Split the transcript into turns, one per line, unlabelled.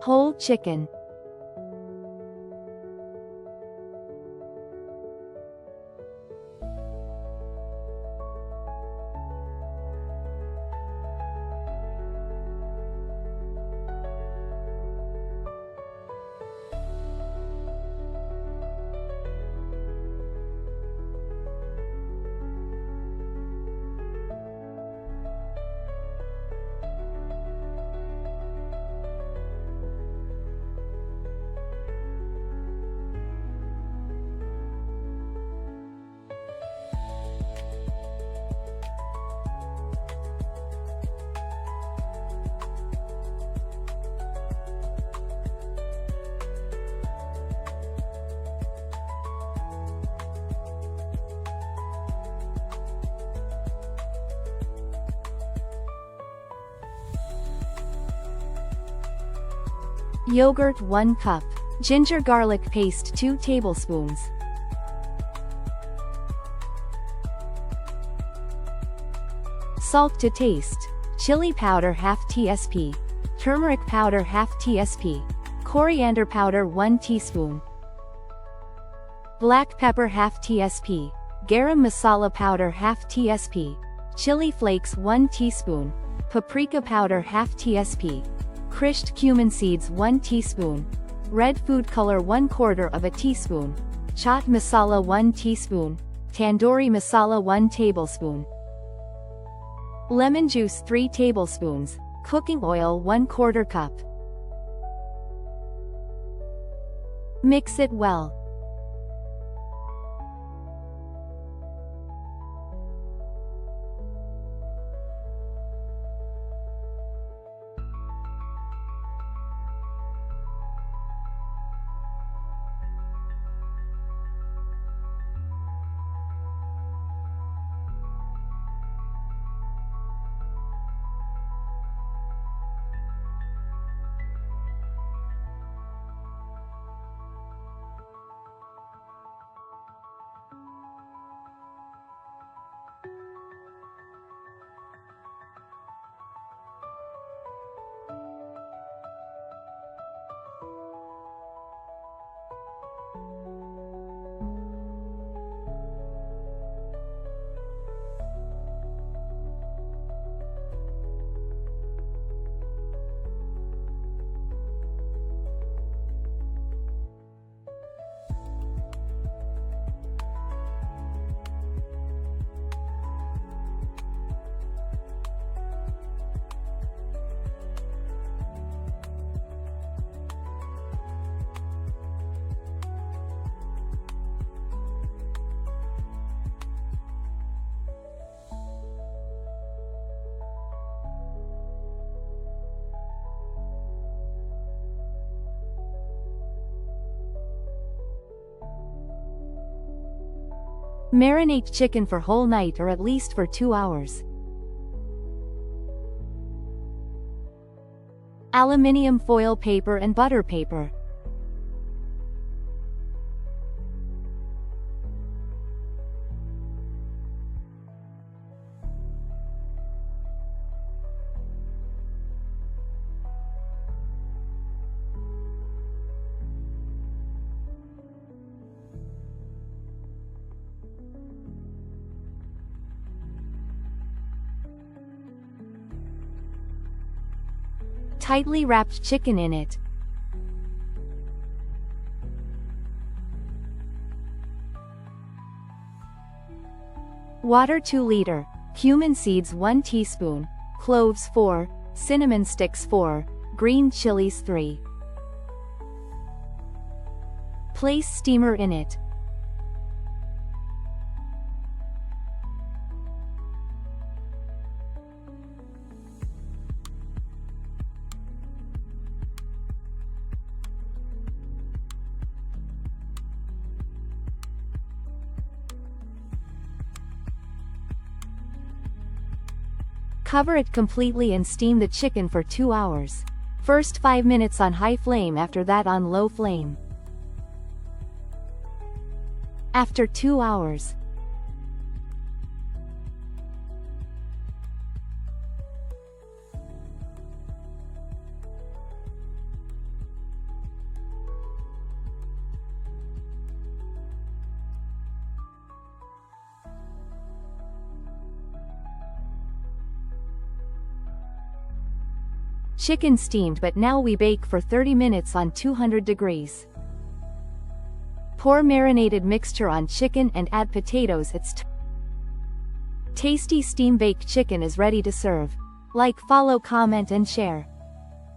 Whole chicken. Yogurt 1 cup. Ginger garlic paste 2 tablespoons. Salt to taste. Chili powder ½ tsp. Turmeric powder ½ tsp. Coriander powder 1 teaspoon. Black pepper ½ tsp. Garam masala powder ½ tsp. Chili flakes 1 teaspoon. Paprika powder ½ tsp. Crushed cumin seeds 1 teaspoon. Red food color 1/4 teaspoon. Chaat masala 1 teaspoon. Tandoori masala 1 tablespoon. Lemon juice 3 tablespoons. Cooking oil 1/4 cup. Mix it well. Marinate chicken for whole night or at least for 2 hours. Aluminium foil paper and butter paper. Tightly wrapped chicken in it. Water 2 liter. Cumin seeds 1 teaspoon. Cloves 4. Cinnamon sticks 4. Green chilies 3. Place steamer in it. Cover it completely and steam the chicken for 2 hours. First 5 minutes on high flame, after that on low flame. After 2 hours. Chicken steamed, but now we bake for 30 minutes on 200 degrees. Pour marinated mixture on chicken and add potatoes. It's tasty steam-baked chicken is ready to serve. Like, follow, comment and share.